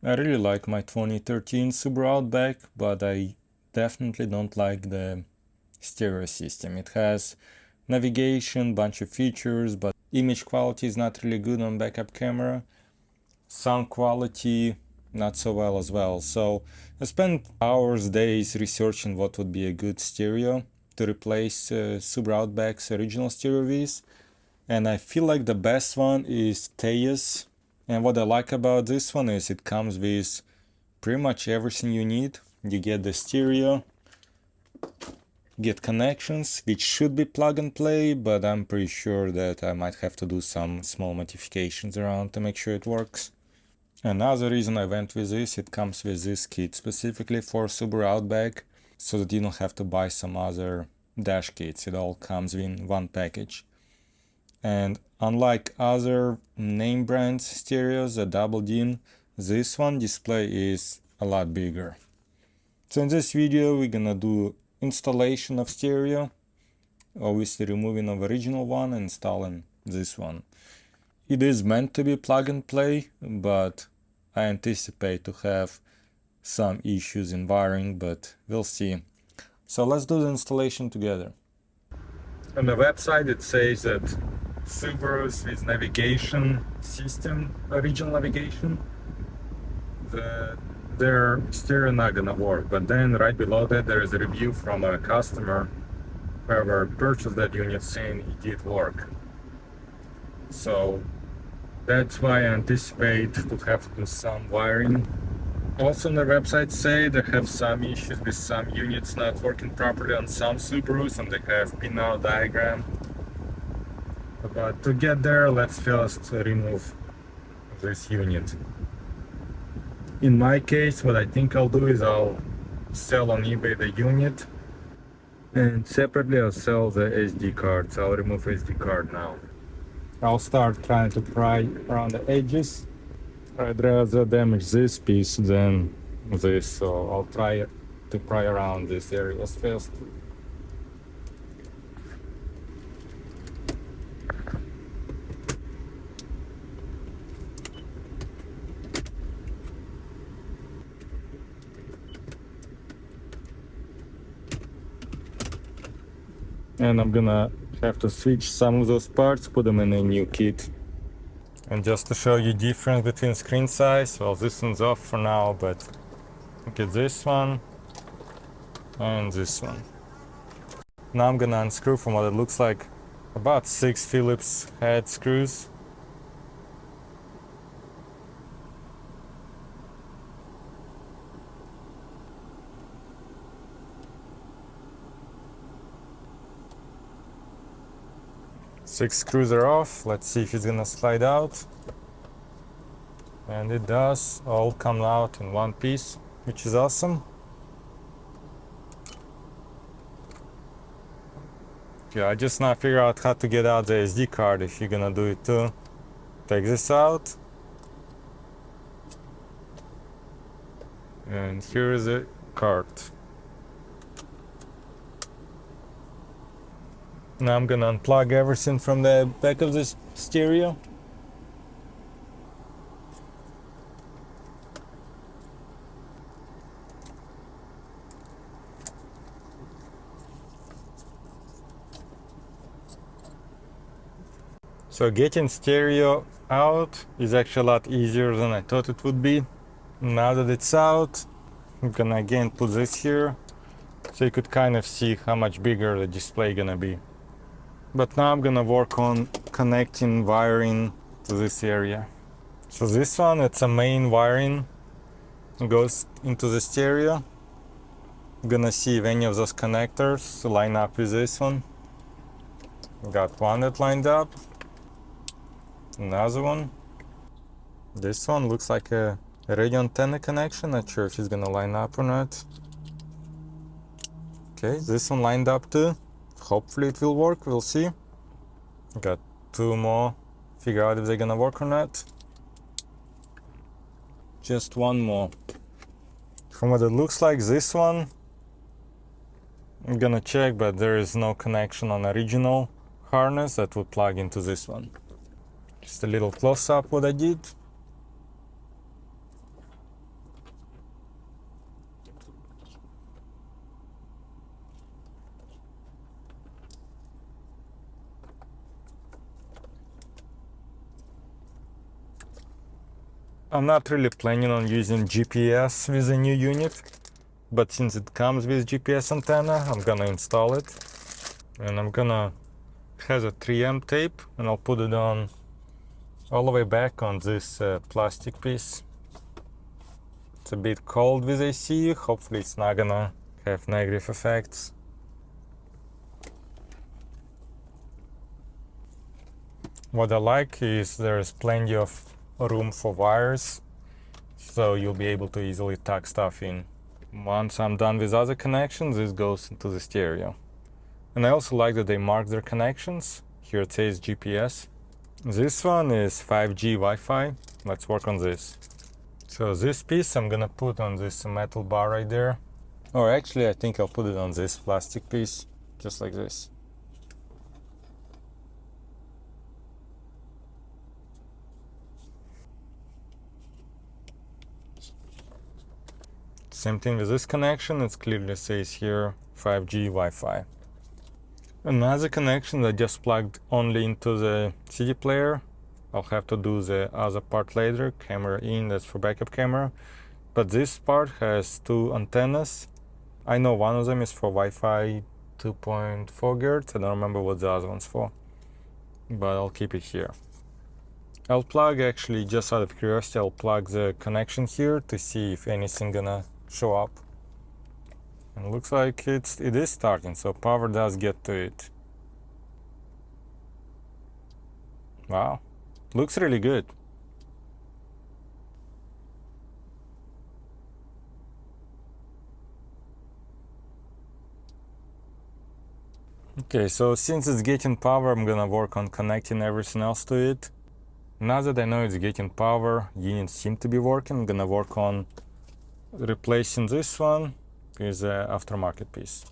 I really like my 2013 Subaru Outback, but I definitely don't like the stereo system. It has navigation, bunch of features, but image quality is not really good on backup camera. Sound quality not so well as well. So I spent hours, days researching what would be a good stereo to replace Subaru Outback's original stereo Vs. And I feel like the best one is Tejas. And what I like about this one is it comes with pretty much everything you need. You get the stereo, get connections, which should be plug and play, but I'm pretty sure that I might have to do some small modifications around to make sure it works. Another reason I went with this, it comes with this kit specifically for Subaru Outback, so that you don't have to buy some other dash kits. It all comes in one package. And unlike other name brand stereos that doubled in, this one display is a lot bigger. So in this video we're gonna do installation of stereo, obviously removing of original one and installing this one. It is meant to be plug and play, but I anticipate to have some issues in wiring, but we'll see. So let's do the installation together. On the website it says that Subaru's with navigation system, original navigation, their stereo not gonna work. But then right below that there is a review from a customer, whoever purchased that unit, saying it did work. So that's why I anticipate to have to do some wiring. Also on the website say they have some issues with some units not working properly on some Subarus, and they have pinout diagram. But to get there, let's first remove this unit. In my case, what I think I'll do is I'll sell on eBay the unit, and separately I'll sell the SD card. So I'll remove SD card now. I'll start trying to pry around the edges. I'd rather damage this piece than this, so I'll try to pry around this areas first. And I'm gonna have to switch some of those parts, put them in a new kit. And just to show you difference between screen size, well, this one's off for now, but look at this one and this one. Now I'm gonna unscrew from what it looks like about 6 Phillips head screws. Six screws are off. Let's see if it's gonna slide out. And it does all come out in one piece, which is awesome. Yeah, I just now figure out how to get out the SD card if you're gonna do it too. Take this out. And here is the card. Now I'm gonna unplug everything from the back of this stereo. So getting stereo out is actually a lot easier than I thought it would be. Now that it's out, I'm gonna again put this here so you could kind of see how much bigger the display gonna be. But now I'm gonna work on connecting wiring to this area. So this one, it's a main wiring, goes into the stereo. I'm gonna see if any of those connectors line up with this one. Got one that lined up. Another one. This one looks like a radio antenna connection. Not sure if it's gonna line up or not. Okay, this one lined up too. Hopefully it will work, we'll see. Got two more. Figure out if they're gonna work or not. Just one more. From what it looks like, this one, I'm gonna check, but there is no connection on original harness that would plug into this one. Just a little close up what I did. I'm not really planning on using GPS with the new unit, but since it comes with GPS antenna, I'm gonna install it. And I'm gonna, it has a 3M tape, and I'll put it on all the way back on this plastic piece. It's a bit cold with AC, hopefully it's not gonna have negative effects. What I like is there's plenty of room for wires, so you'll be able to easily tuck stuff in. Once I'm done with other connections, this goes into the stereo. And I also like that they mark their connections. Here it says GPS. This one is 5G Wi-Fi. Let's work on this. So this piece I'm gonna put on this metal bar right there. Or actually I think I'll put it on this plastic piece, just like this. Same thing with this connection, it clearly says here 5G Wi-Fi. Another connection that just plugged only into the CD player. I'll have to do the other part later, camera in, that's for backup camera. But this part has two antennas. I know one of them is for Wi-Fi 2.4 GHz, I don't remember what the other one's for, but I'll keep it here. I'll plug, actually, just out of curiosity, I'll plug the connection here to see if anything gonna show up. And it looks like it is starting, so power does get to it. Wow, looks really good. Okay, so since it's getting power, I'm gonna work on connecting everything else to it. Now that I know it's getting power, units seem to be working, I'm gonna work on replacing this one with the aftermarket piece.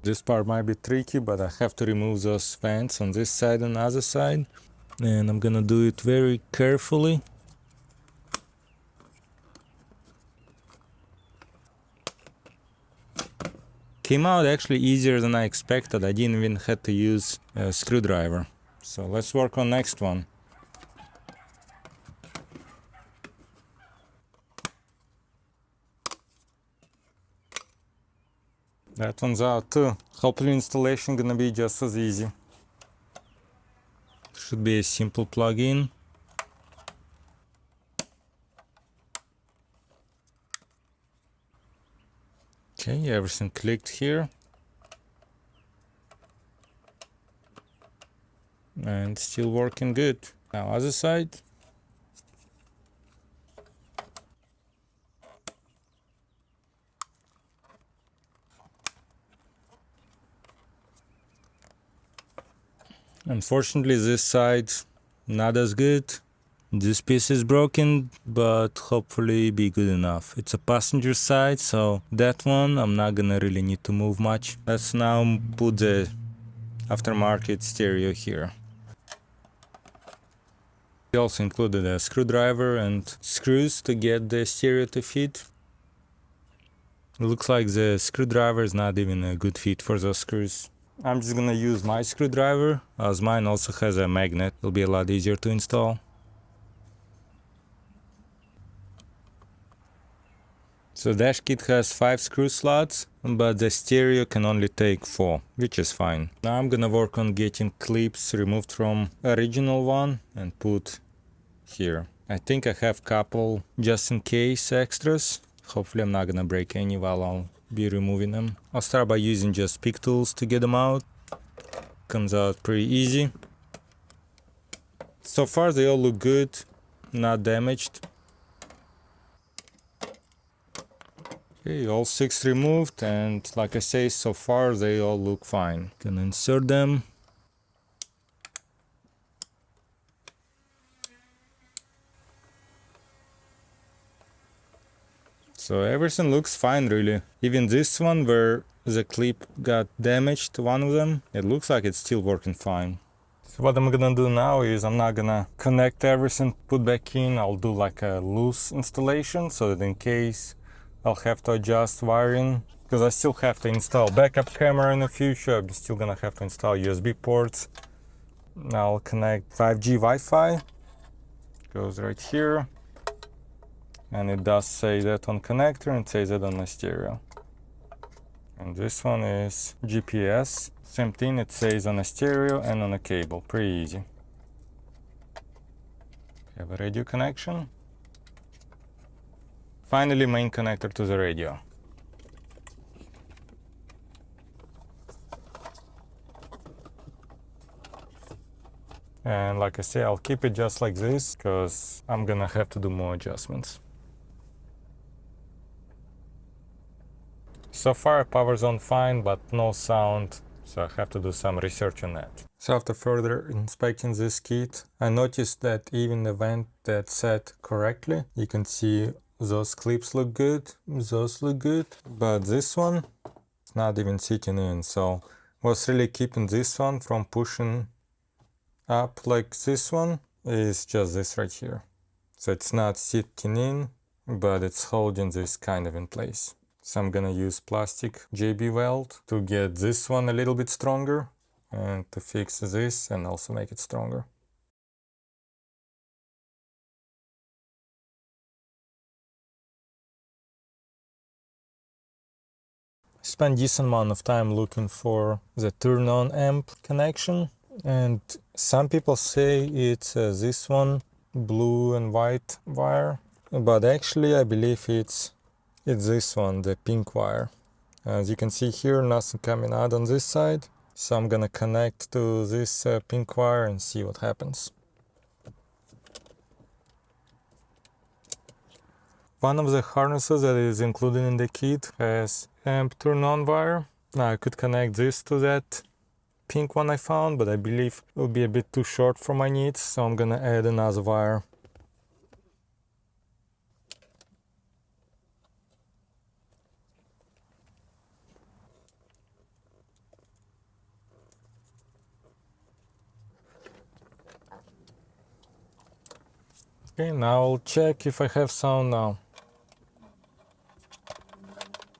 This part might be tricky, but I have to remove those fans on this side and other side. And I'm gonna do it very carefully. Came out actually easier than I expected. I didn't even have to use a screwdriver. So let's work on next one. That one's out too. Hopefully installation gonna be just as easy. Should be a simple plug-in. Okay, everything clicked here. And still working good. Now other side. Unfortunately this side not as good. This piece is broken, but hopefully be good enough. It's a passenger side, so that one I'm not gonna really need to move much. Let's now put the aftermarket stereo here. We also included a screwdriver and screws to get the stereo to fit. It looks like the screwdriver is not even a good fit for those screws. I'm just gonna use my screwdriver, as mine also has a magnet. It'll be a lot easier to install. So dash kit has 5 screw slots, but the stereo can only take 4, which is fine. Now I'm gonna work on getting clips removed from original one and put here. I think I have couple just in case extras. Hopefully I'm not gonna break any while I'll be removing them. I'll start by using just pick tools to get them out. Comes out pretty easy. So far they all look good, not damaged. Okay, all 6 removed, and like I say, so far they all look fine. Gonna insert them. So everything looks fine really. Even this one where the clip got damaged, one of them, it looks like it's still working fine. So what I'm gonna do now is I'm not gonna connect everything, put back in. I'll do like a loose installation so that in case I'll have to adjust wiring, because I still have to install backup camera in the future. I'm still gonna have to install USB ports. I'll connect 5G Wi-Fi. Goes right here. And it does say that on connector and says that on the stereo. And this one is GPS. Same thing, it says on a stereo and on a cable. Pretty easy. We have a radio connection. Finally, main connector to the radio. And like I say, I'll keep it just like this because I'm gonna have to do more adjustments. So far power's on fine, but no sound, so I have to do some research on that. So after further inspecting this kit, I noticed that even the vent that's set correctly, you can see those clips look good, those look good, but this one is not even sitting in. So what's really keeping this one from pushing up like this one is just this right here. So it's not sitting in, but it's holding this kind of in place. So I'm gonna use plastic JB weld to get this one a little bit stronger and to fix this and also make it stronger. Spent decent amount of time looking for the turn-on amp connection, and some people say it's this one, blue and white wire, but actually I believe it's this one, the pink wire. As you can see here, nothing coming out on this side, so I'm gonna connect to this pink wire and see what happens. One of the harnesses that is included in the kit has amp turn-on wire. Now I could connect this to that pink one I found, but I believe it will be a bit too short for my needs, so I'm gonna add another wire. Okay, now I'll check if I have sound now.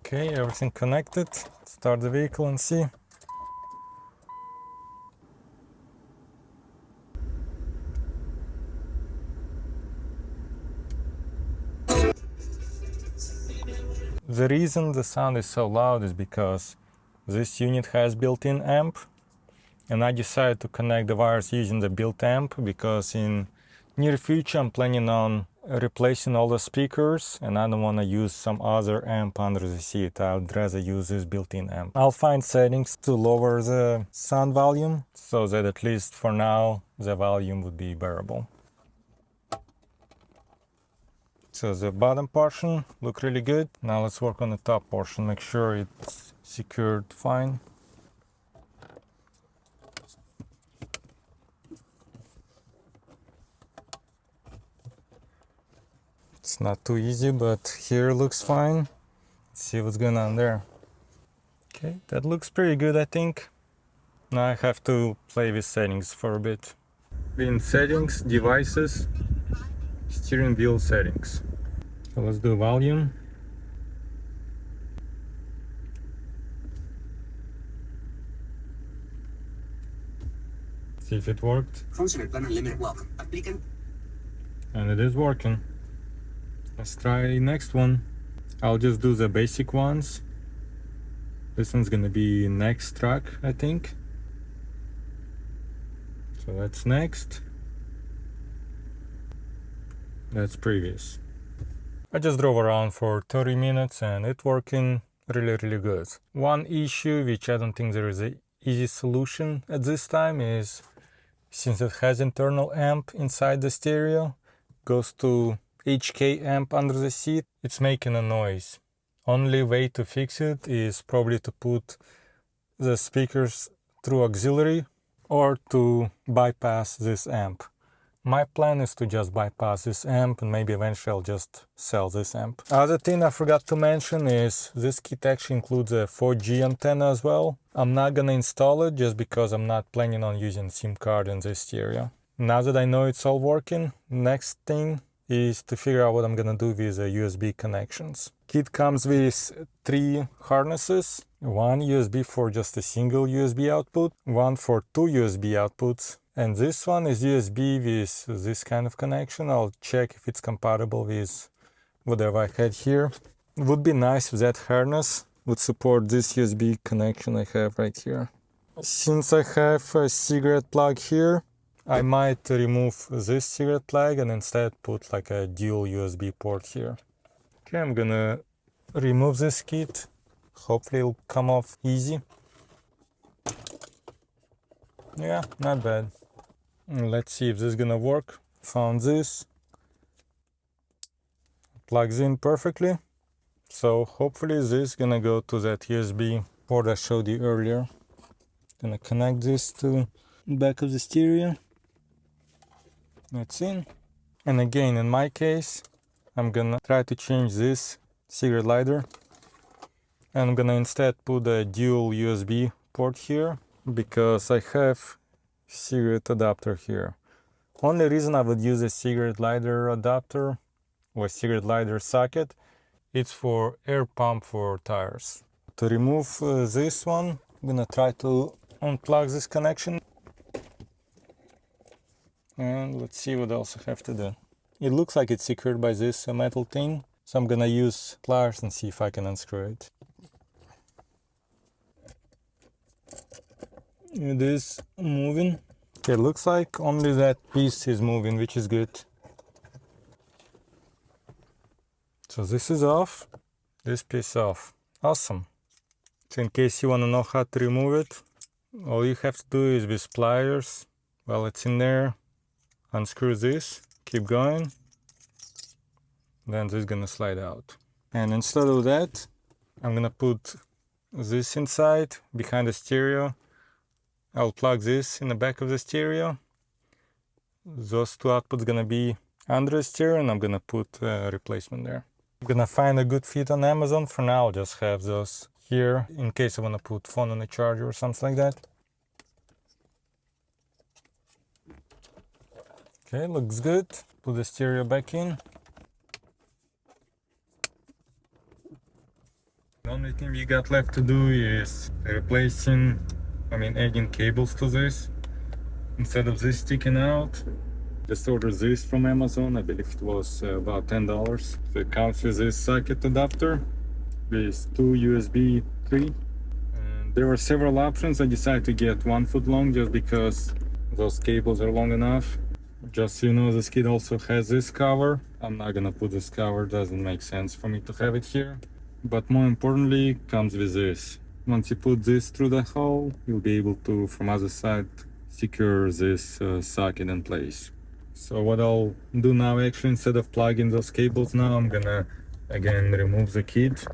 Okay, everything connected. Start the vehicle and see. The reason the sound is so loud is because this unit has built-in amp, and I decided to connect the wires using the built amp because in near future I'm planning on replacing all the speakers and I don't want to use some other amp under the seat. I would rather use this built-in amp. I'll find settings to lower the sound volume so that at least for now the volume would be bearable. So the bottom portion look really good. Now let's work on the top portion, make sure it's secured fine. It's not too easy, but here looks fine. Let's see what's going on there. Okay, that looks pretty good, I think. Now I have to play with settings for a bit. In settings, devices, steering wheel settings. So let's do volume. See if it worked. And it is working. Let's try next one. I'll just do the basic ones. This one's gonna be next track, I think. So that's next. That's previous. I just drove around for 30 minutes and it's working really good. One issue which I don't think there is an easy solution at this time is since it has internal amp inside the stereo, goes to HK amp under the seat, it's making a noise. Only way to fix it is probably to put the speakers through auxiliary or to bypass this amp. My plan is to just bypass this amp and maybe eventually I'll just sell this amp. Other thing I forgot to mention is this kit actually includes a 4G antenna as well. I'm not gonna install it just because I'm not planning on using SIM card in this stereo. Now that I know it's all working, next thing is to figure out what I'm gonna do with the USB connections. Kit comes with 3 harnesses. One USB for just a single USB output, one for 2 USB outputs, and this one is USB with this kind of connection. I'll check if it's compatible with whatever I had here. It would be nice if that harness would support this USB connection I have right here. Since I have a cigarette plug here, I might remove this cigarette plug and instead put like a dual USB port here. Okay, I'm gonna remove this kit. Hopefully it'll come off easy. Yeah, not bad. Let's see if this is gonna work. Found this. Plugs in perfectly. So hopefully this is gonna go to that USB port I showed you earlier. Gonna connect this to the back of the stereo. That's in. And again, in my case, I'm gonna try to change this cigarette lighter. And I'm gonna instead put a dual USB port here because I have cigarette adapter here. Only reason I would use a cigarette lighter adapter or cigarette lighter socket, it's for air pump for tires. To remove this one, I'm gonna try to unplug this connection. And let's see what else I have to do. It looks like it's secured by this metal thing, so I'm gonna use pliers and see if I can unscrew it. It is moving. Okay, looks like only that piece is moving, which is good. So this is off, this piece off. Awesome. So in case you want to know how to remove it, all you have to do is with pliers, while it's in there, unscrew this, keep going, then this is gonna slide out. And instead of that, I'm gonna put this inside, behind the stereo. I'll plug this in the back of the stereo. Those two outputs gonna be under the stereo, and I'm gonna put a replacement there. I'm gonna find a good fit on Amazon. For now, I'll just have those here in case I wanna put phone on a charger or something like that. Okay, looks good. Put the stereo back in. The only thing we got left to do is adding cables to this. Instead of this sticking out, just ordered this from Amazon. I believe it was about $10. So it comes with this socket adapter with two USB 3. And there were several options. I decided to get 1 foot long just because those cables are long enough. Just so you know, this kit also has this cover. I'm not gonna put this cover, doesn't make sense for me to have it here. But more importantly, comes with this. Once you put this through the hole, you'll be able to, from other side, secure this socket in place. So what I'll do now, actually, instead of plugging those cables now, I'm gonna again remove the kit.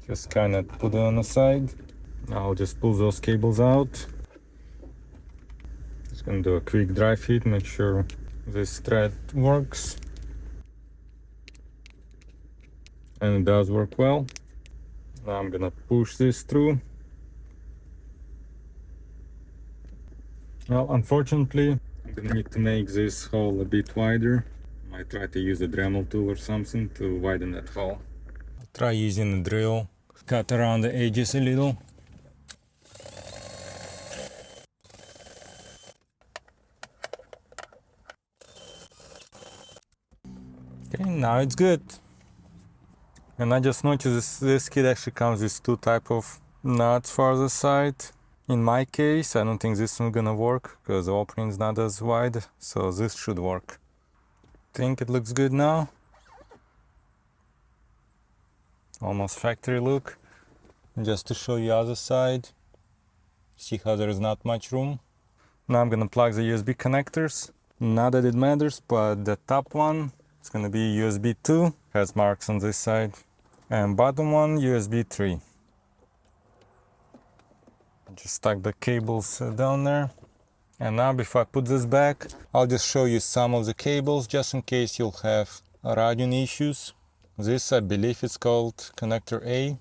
Just kind of put it on the side. I'll just pull those cables out. Just gonna do a quick dry fit, make sure this thread works. And it does work well. Now I'm gonna push this through. Well, unfortunately, I'm gonna need to make this hole a bit wider. I might try to use a Dremel tool or something to widen that hole. I'll try using a drill, cut around the edges a little. Okay, now it's good. And I just noticed this kit actually comes with two type of nuts for the side. In my case, I don't think this one's gonna work because the opening is not as wide, so this should work. Think it looks good now. Almost factory look. Just to show you other side, see how there is not much room. Now I'm gonna plug the USB connectors. Not that it matters, but the top one, it's gonna be USB 2, has marks on this side, and bottom one USB 3. Just stuck the cables down there. And now before I put this back, I'll just show you some of the cables just in case you'll have routing issues. This, I believe it's called connector A.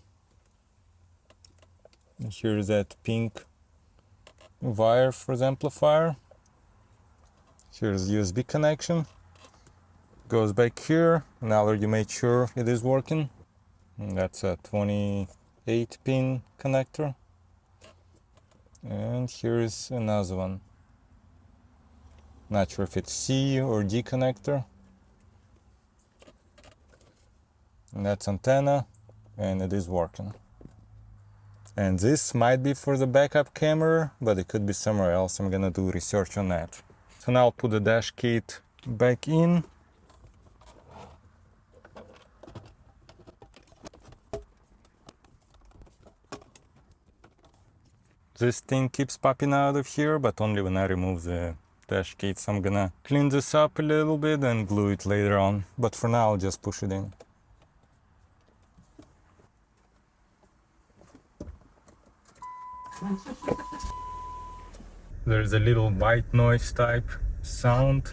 And here's that pink wire for the amplifier. Here's USB connection. Goes back here, and I already made sure it is working. And that's a 28 pin connector. And here is another one. Not sure if it's C or D connector. And that's antenna, and it is working. And this might be for the backup camera, but it could be somewhere else. I'm gonna do research on that. So now I'll put the dash kit back in. This thing keeps popping out of here, but only when I remove the dash kit. So I'm gonna clean this up a little bit and glue it later on. But for now, I'll just push it in. There's a little white noise type sound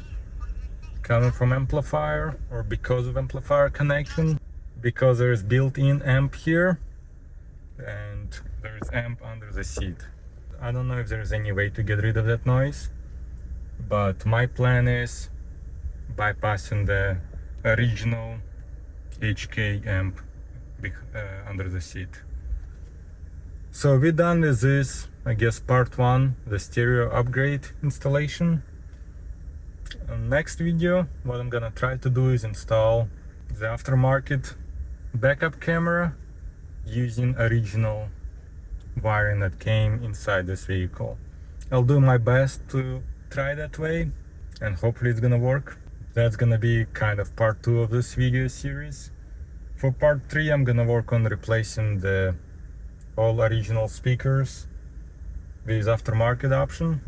coming from amplifier, or because of amplifier connection, because there's built-in amp here and there's amp under the seat. I don't know if there's any way to get rid of that noise, but my plan is bypassing the original HK amp under the seat. So we're done with this, I guess, part 1, the stereo upgrade installation. Next video, what I'm gonna try to do is install the aftermarket backup camera using original wiring that came inside this vehicle. I'll do my best to try that way, and hopefully it's gonna work. That's gonna be kind of part 2 of this video series. For part 3, I'm gonna work on replacing the all original speakers with aftermarket option.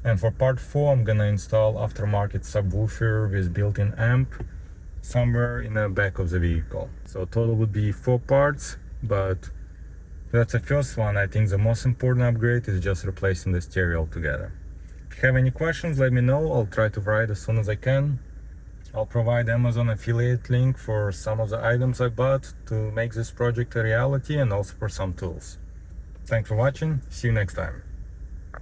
And for part 4, I'm gonna install aftermarket subwoofer with built-in amp somewhere in the back of the vehicle. So total would be 4 parts, but that's the first one. I think the most important upgrade is just replacing the stereo altogether. If you have any questions, let me know. I'll try to write as soon as I can. I'll provide Amazon affiliate link for some of the items I bought to make this project a reality, and also for some tools. Thanks for watching. See you next time.